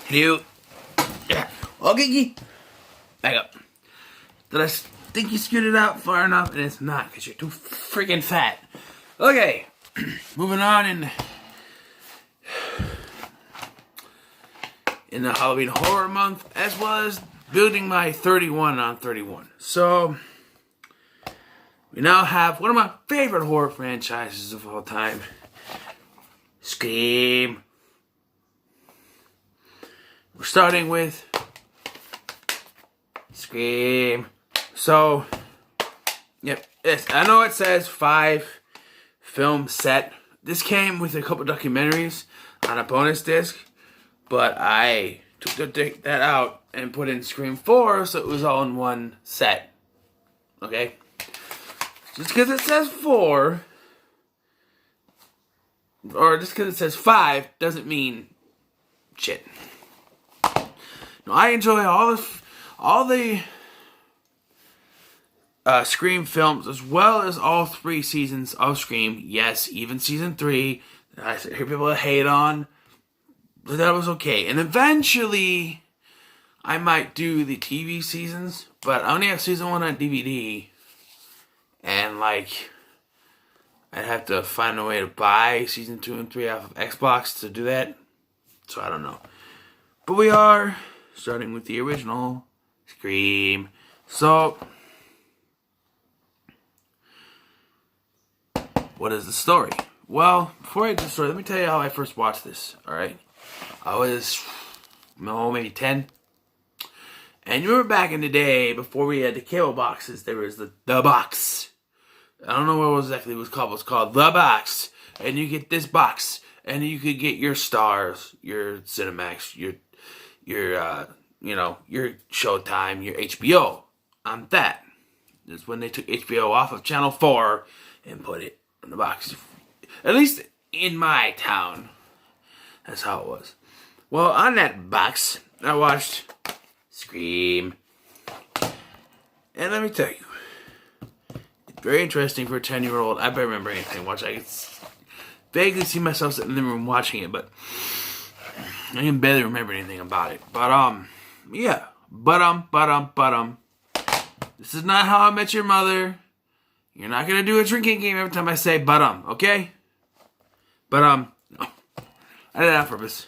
You. Yeah. Okay, back up. Did I think you scooted out far enough? And it's not, because you're too freaking fat. Okay. Moving on in the Halloween horror month, as well as building my 31 on 31. So, we now have one of my favorite horror franchises of all time, Scream. We're starting with Scream. So, yep, yes, I know it says 5 film set. This came with a couple documentaries on a bonus disc, but I took that out and put in Scream 4, so it was all in one set. Okay? Just because it says 4, or just because it says 5, doesn't mean shit. No, I enjoy all the Scream films, as well as all 3 seasons of Scream. Yes, even season 3, I hear people hate on, but that was okay. And eventually, I might do the TV seasons, but I only have season 1 on DVD, and like, I'd have to find a way to buy season 2 and 3 off of Xbox to do that, so I don't know. But we are starting with the original Scream. So, what is the story? Well, before I get to the story, let me tell you how I first watched this, alright? I was, maybe 10. And you remember back in the day, before we had the cable boxes, there was the box. I don't know what exactly it was called. It was called The Box. And you get this box. And you could get your Stars, your Cinemax, your Showtime, your HBO on that. That's when they took HBO off of Channel 4 and put it in the box. At least in my town. That's how it was. Well, on that box, I watched Scream. And let me tell you, it's very interesting for a 10-year-old. I better remember anything. I can vaguely see myself sitting in the room watching it, but I can barely remember anything about it. But, yeah. This is not How I Met Your Mother. You're not gonna do a drinking game every time I say okay? No. I did that on purpose.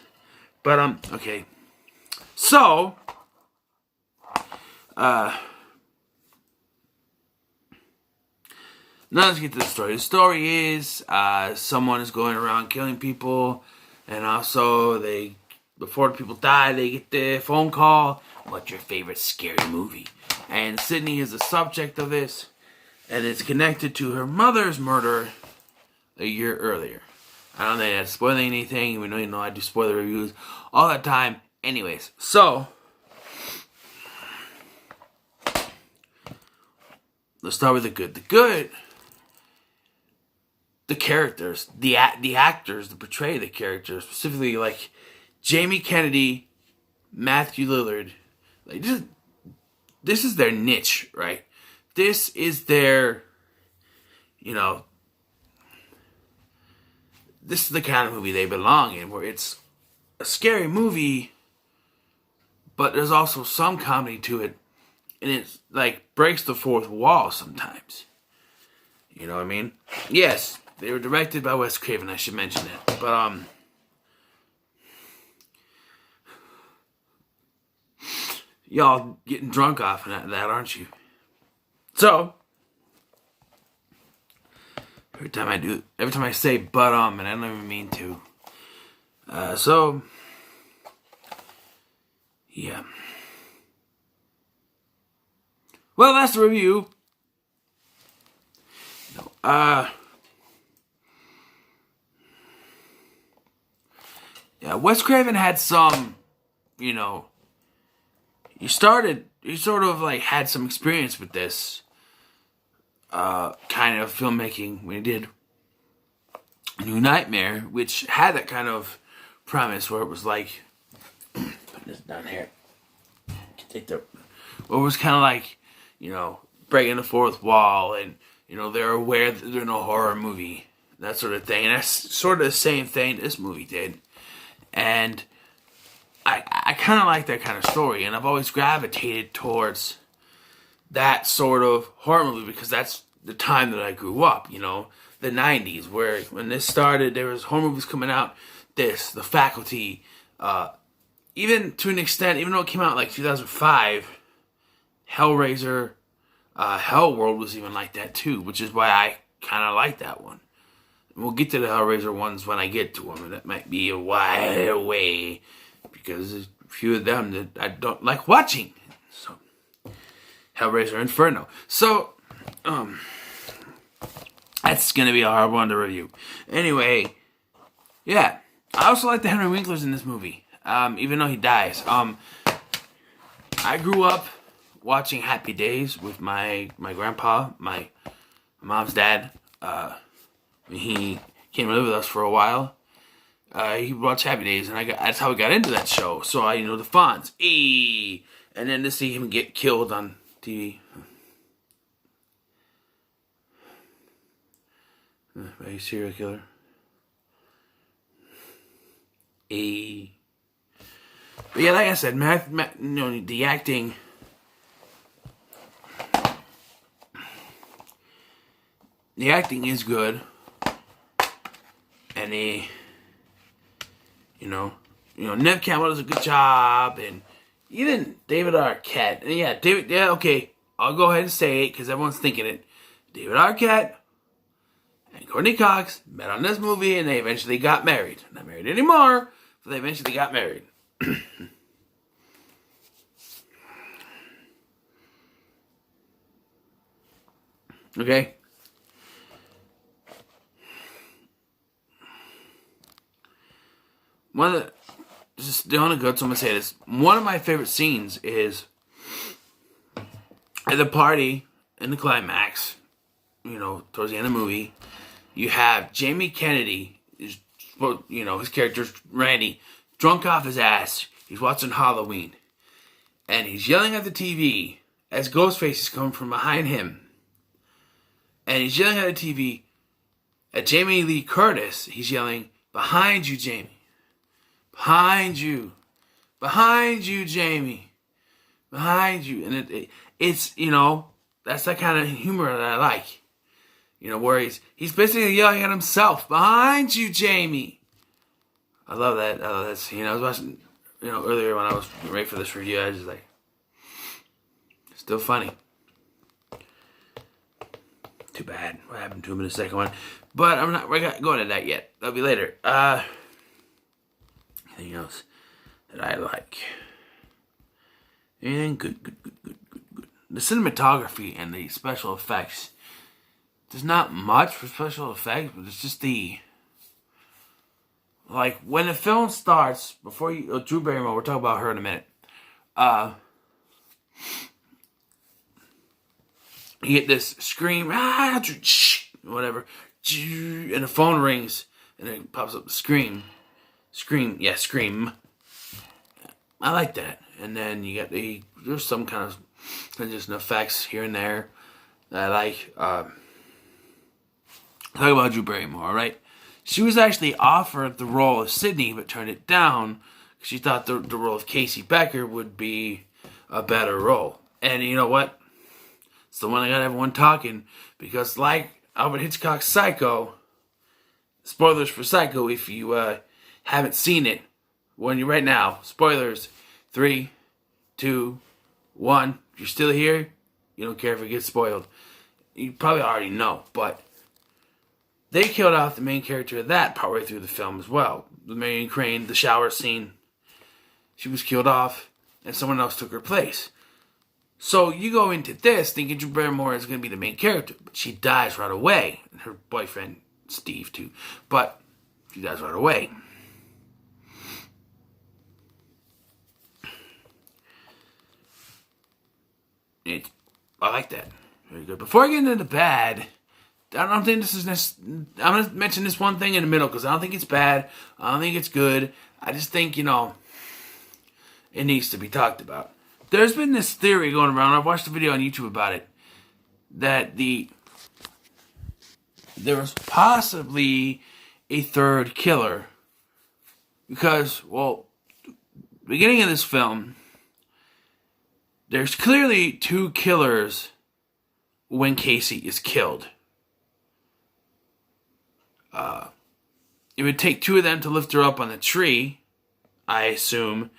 Okay. So, now let's get to the story. The story is, someone is going around killing people, and also before the people die, they get the phone call, what's your favorite scary movie? And Sydney is the subject of this, and it's connected to her mother's murder a year earlier. I don't think that's spoiling anything, even though I do spoiler reviews all that time. Anyways, so let's start with the good. The characters, the actors that portray the characters, specifically like Jamie Kennedy, Matthew Lillard, like this is their niche, right? This is their, this is the kind of movie they belong in, where it's a scary movie, but there's also some comedy to it, and it like breaks the fourth wall sometimes. You know what I mean? Yes, they were directed by Wes Craven, I should mention that. But y'all getting drunk off of that, aren't you? So, every time I say but and I don't even mean to. Yeah. Well, that's the review. Yeah, Wes Craven had some, he sort of like had some experience with this kind of filmmaking when he did New Nightmare, which had that kind of premise where it was like, put this down here, where it was kind of like, breaking the fourth wall, and they're aware that they're in a horror movie, that sort of thing. And that's sort of the same thing this movie did. And I kind of like that kind of story, and I've always gravitated towards that sort of horror movie because that's the time that I grew up, the 90s, where when this started, there was horror movies coming out, The Faculty, even to an extent, even though it came out like 2005, Hellraiser, Hellworld was even like that too, which is why I kind of like that one. We'll get to the Hellraiser ones when I get to them, and that might be a while away because there's a few of them that I don't like watching. So, Hellraiser Inferno. So, that's gonna be a hard one to review. Anyway, yeah, I also like the Henry Winklers in this movie, even though he dies. I grew up watching Happy Days with my grandpa, my mom's dad. He came to live with us for a while. He watched Happy Days, and that's how I got into that show. So I, the Fonz, and then to see him get killed on TV. By a serial killer. But yeah, like I said, the acting. The acting is good. And Nev Campbell does a good job, and even David Arquette. And okay, I'll go ahead and say it because everyone's thinking it. David Arquette and Courtney Cox met on this movie, and they eventually got married. Not married anymore, but they eventually got married. Okay. Just the only good, so I'm gonna say this. One of my favorite scenes is at the party in the climax, towards the end of the movie. You have Jamie Kennedy, his character's Randy, drunk off his ass. He's watching Halloween, and he's yelling at the TV as Ghostface is coming from behind him, and he's yelling at the TV at Jamie Lee Curtis. He's yelling, "Behind you, Jamie. Behind you. Behind you, Jamie. Behind you." And it's that's that kind of humor that I like. Where he's basically yelling at himself. "Behind you, Jamie." I love that. I love that scene. I was watching, earlier when I was ready for this review, I was just like, still funny. Too bad what happened to him in the second one. But we're not going to that yet. That'll be later. Anything else that I like? And good. The cinematography and the special effects. There's not much for special effects, but it's just when the film starts, before Drew Barrymore, we'll talk about her in a minute. You get this scream, whatever, and the phone rings, and it pops up, scream. I like that. And then you got there's some kind of transition effects here and there that I like. Talk about Drew Barrymore, alright? She was actually offered the role of Sydney, but turned it down because she thought the role of Casey Becker would be a better role. And you know what? It's the one that got everyone talking, because like Alfred Hitchcock's Psycho, spoilers for Psycho if you haven't seen it, warn you right now, spoilers, 3, 2, 1, if you're still here, you don't care if it gets spoiled. You probably already know, but they killed off the main character of that partway through the film as well. The Marion Crane, the shower scene, she was killed off, and someone else took her place. So you go into this thinking Drew Barrymore is going to be the main character, but she dies right away. And her boyfriend, Steve, too. But she dies right away. I like that. Very good. Before I get into the bad, I don't think this is I'm going to mention this one thing in the middle because I don't think it's bad. I don't think it's good. I just think, it needs to be talked about. There's been this theory going around, I've watched a video on YouTube about it, that there was possibly a third killer. Because, beginning of this film, there's clearly two killers when Casey is killed. It would take two of them to lift her up on the tree, I assume,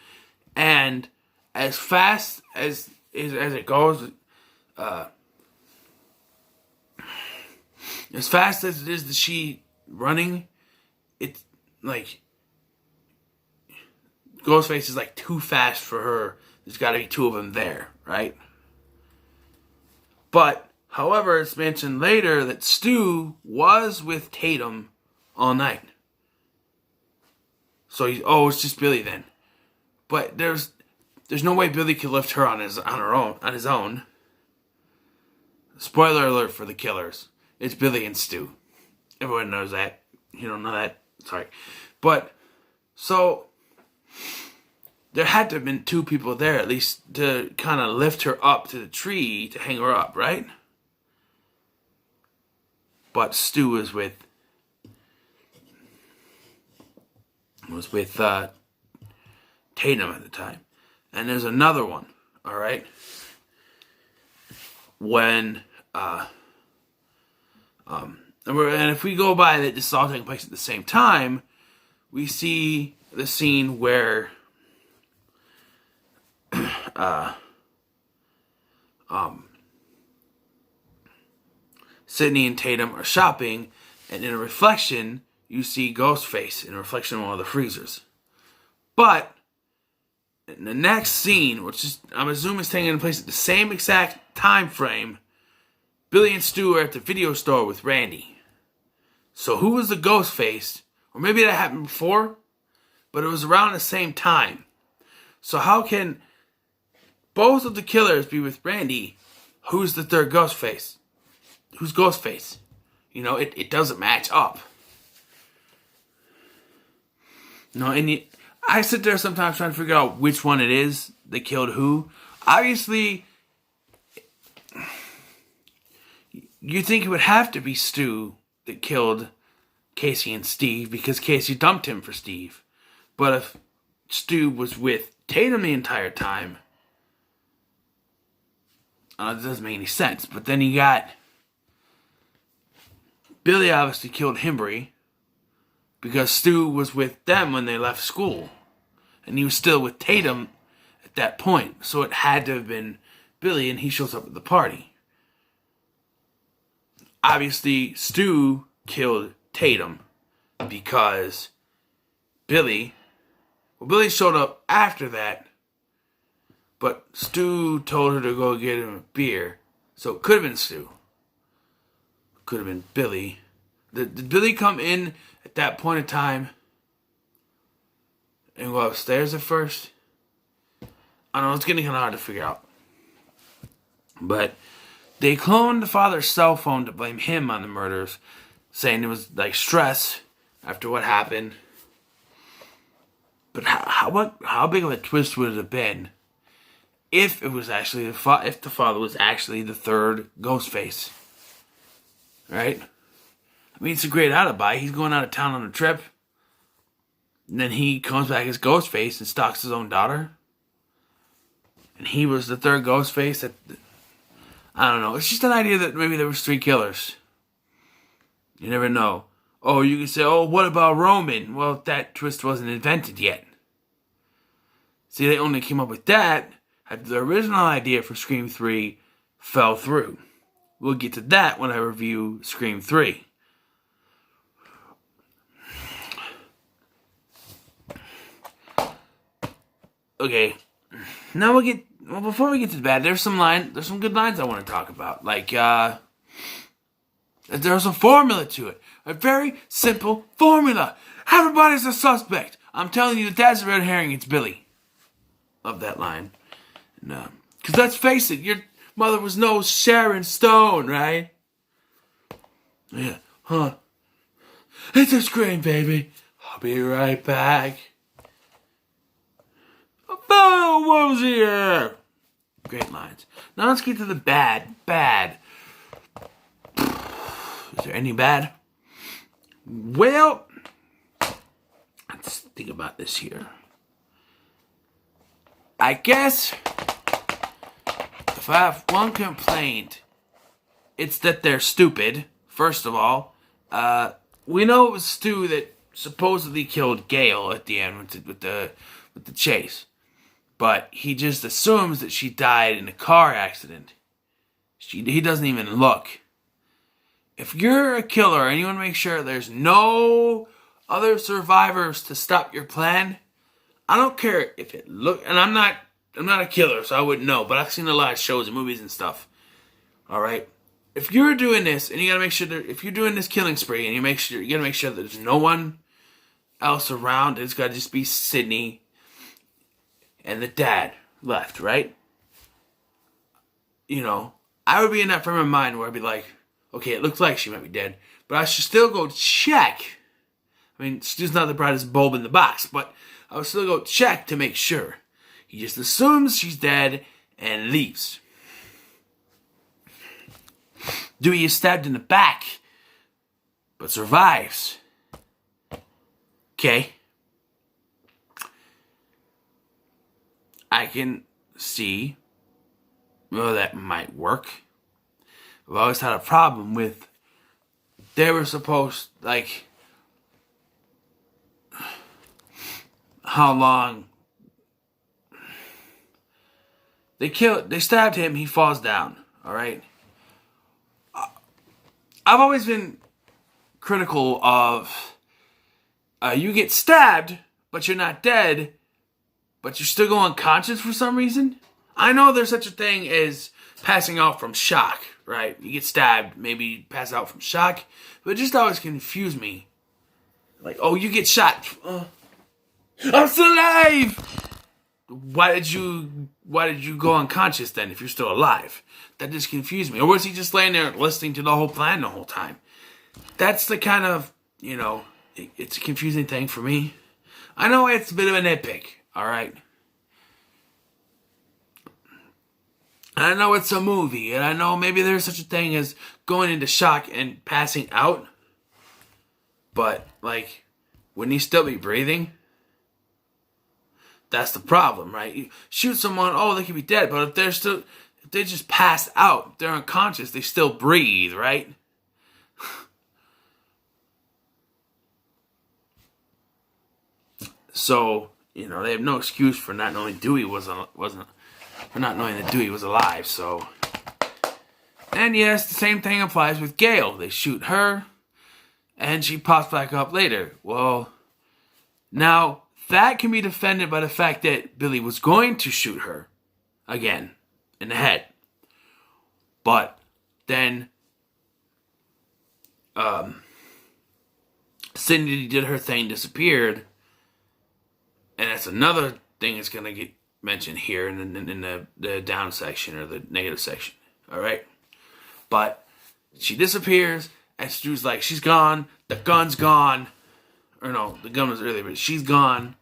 and as fast as it goes, as fast as it is that she running, it's like Ghostface is like too fast for her. There's got to be two of them there, right? But, however, it's mentioned later that Stu was with Tatum all night. So it's just Billy then. But there's no way Billy could lift her on his own. Spoiler alert for the killers. It's Billy and Stu. Everyone knows that. You don't know that? Sorry. But, so, there had to have been two people there at least to kind of lift her up to the tree to hang her up, right? But Stu was with Tatum at the time. And there's another one, alright? When, and if we go by that this is all taking place at the same time, we see the scene where Sydney and Tatum are shopping, and in a reflection, you see Ghostface in a reflection of one of the freezers. But in the next scene, which is I'm assuming is taking place at the same exact time frame, Billy and Stu are at the video store with Randy. So who was the Ghostface? Or maybe that happened before, but it was around the same time. So how can both of the killers be with Randy? Who's the third Ghostface? Who's Ghostface? You know, it doesn't match up. No, and I sit there sometimes trying to figure out which one it is that killed who. Obviously, you think it would have to be Stu that killed Casey and Steve because Casey dumped him for Steve. But if Stu was with Tatum the entire time, it doesn't make any sense. But then you got Billy obviously killed Himbry because Stu was with them when they left school. And he was still with Tatum at that point. So it had to have been Billy, and he shows up at the party. Obviously, Stu killed Tatum because Billy showed up after that, but Stu told her to go get him a beer. So it could have been Stu. Could have been Billy. Did Billy come in at that point in time and go upstairs at first? I don't know, it's getting kind of hard to figure out. But they cloned the father's cell phone to blame him on the murders, saying it was like stress after what happened. But how big of a twist would it have been if it was actually if the father was actually the third Ghostface? Right? I mean, it's a great alibi. He's going out of town on a trip, and then he comes back as Ghostface and stalks his own daughter. And he was the third Ghostface. I don't know. It's just an idea that maybe there was three killers. You never know. Oh, you can say, oh, what about Roman? Well, that twist wasn't invented yet. See, they only came up with that after the original idea for Scream 3 fell through. We'll get to that when I review Scream 3. Okay. Now before we get to the bad, there's some good lines I want to talk about. Like, there's a formula to it. A very simple formula. Everybody's a suspect. I'm telling you that that's a red herring. It's Billy. Love that line. No. Because let's face it, your mother was no Sharon Stone, right? Yeah. Huh. It's a Scream, baby. I'll be right back. Oh, what was here? Great lines. Now let's get to the bad. Bad. Is there any bad? Well, let's think about this here. I guess if I have one complaint, it's that they're stupid. First of all, we know it was Stu that supposedly killed Gale at the end with the chase, but he just assumes that she died in a car accident. He doesn't even look. If you're a killer and you want to make sure there's no other survivors to stop your plan, I don't care if it look. And I'm not a killer, so I wouldn't know. But I've seen a lot of shows and movies and stuff. All right. If you're doing this, and you gotta make sure that if you're doing this killing spree, and you gotta make sure that there's no one else around. It's gotta just be Sidney and the dad left, right? You know, I would be in that frame of mind where I'd be like, okay, it looks like she might be dead, but I should still go check. I mean, she's not the brightest bulb in the box, but I would still go check to make sure. He just assumes she's dead and leaves. Dewey is stabbed in the back, but survives. Okay. I can see, well, that might work. I've always had a problem with, they were supposed, like, how long they stabbed him, he falls down, alright? I've always been critical of, you get stabbed, but you're not dead, but you're still going unconscious for some reason. I know there's such a thing as passing out from shock, right? You get stabbed, maybe you pass out from shock, but it just always confused me. Like, oh, you get shot. I'm still alive! Why did you go unconscious then if you're still alive? That just confused me. Or was he just laying there listening to the whole plan the whole time? That's the kind of, you know, it's a confusing thing for me. I know it's a bit of a nitpick, alright? I know it's a movie, and I know maybe there's such a thing as going into shock and passing out. But, like, wouldn't he still be breathing? That's the problem, right? You shoot someone, oh, they could be dead, but if they just pass out, they're unconscious, they still breathe, right? So, you know, they have no excuse for not knowing Dewey for not knowing that Dewey was alive, so. And yes, the same thing applies with Gale. They shoot her, and she pops back up later. Well, now, that can be defended by the fact that Billy was going to shoot her again in the head. But then Cindy did her thing, disappeared. And that's another thing that's going to get mentioned here in the down section or the negative section. Alright? But she disappears and Stu's like, she's gone, the gun's gone. Or no, the gun was earlier, but she's gone.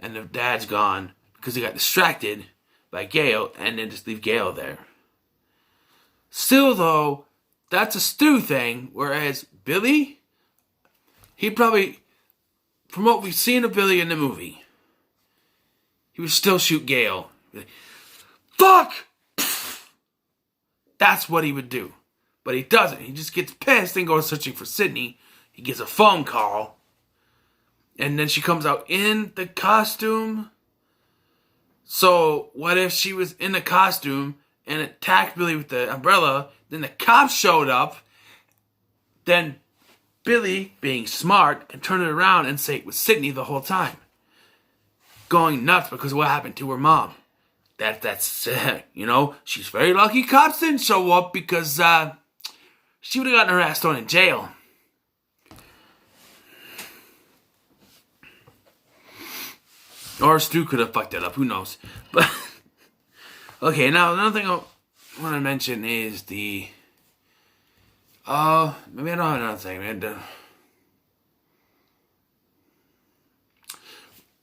And the dad's gone because he got distracted by Gale and then just leave Gale there. Still, though, that's a Stu thing, whereas Billy, he probably, from what we've seen of Billy in the movie, he would still shoot Gale. Like, fuck! That's what he would do. But he doesn't. He just gets pissed and goes searching for Sidney. He gets a phone call. And then she comes out in the costume. So, what if she was in the costume and attacked Billy with the umbrella, then the cops showed up, then Billy, being smart, can turn it around and say it was Sidney the whole time. Going nuts because of what happened to her mom. That's you know, she's very lucky cops didn't show up because, she would have gotten her ass thrown in jail. Or Stu could have fucked it up. Who knows? But okay, now another thing I want to mention is the. Maybe I don't have another thing, man.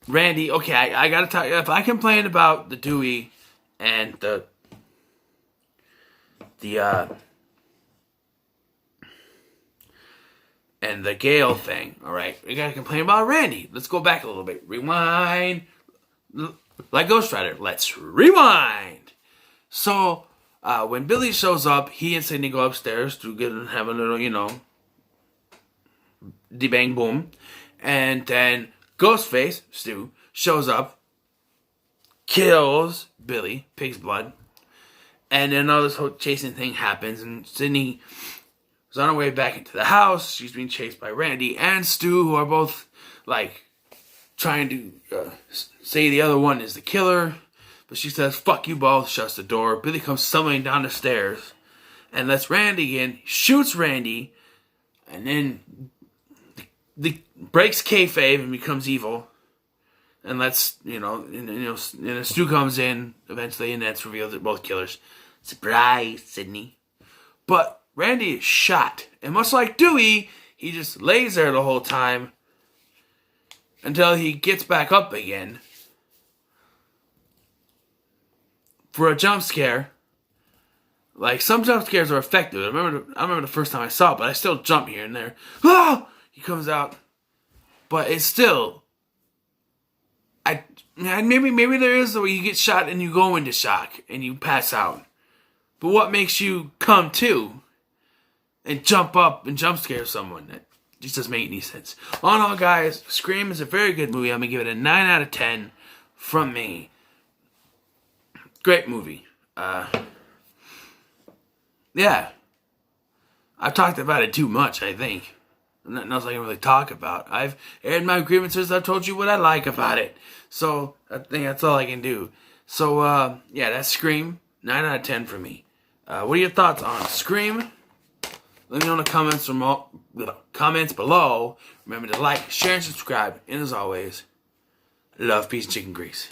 Randy. Okay, I gotta tell you, if I complain about the Dewey and the and the Gale thing, alright? We gotta complain about Randy. Let's go back a little bit. Rewind. like Ghost Rider. Let's rewind. So, when Billy shows up, he and Sidney go upstairs to have a little, de-bang boom. And then Ghostface, Stu, shows up, kills Billy, pig's blood. And then all this whole chasing thing happens, and Sidney is on her way back into the house. She's being chased by Randy and Stu, who are both, trying to say the other one is the killer. But she says, fuck you both, shuts the door. Billy comes stumbling down the stairs and lets Randy in, shoots Randy, and then breaks kayfabe and becomes evil. And lets, and Stu comes in eventually, and that's revealed that both killers. Surprise, Sidney. But Randy is shot. And much like Dewey, he just lays there the whole time until he gets back up again for a jump scare. Some jump scares are effective. I remember the first time I saw it, but I still jump here and there. Ah! He comes out. But it's still... Maybe there is the way you get shot and you go into shock and you pass out. But what makes you come to and jump up and jump scare someone? That just doesn't make any sense. All in all, guys, Scream is a very good movie. I'm going to give it a 9 out of 10 from me. Great movie. Yeah. I've talked about it too much, I think. Nothing else I can really talk about. I've aired my grievances. I've told you what I like about it. So, I think that's all I can do. So, yeah, that's Scream. 9 out of 10 for me. What are your thoughts on Scream? Let me know in the comments below. Remember to like, share, and subscribe. And as always, love, peace, and chicken grease.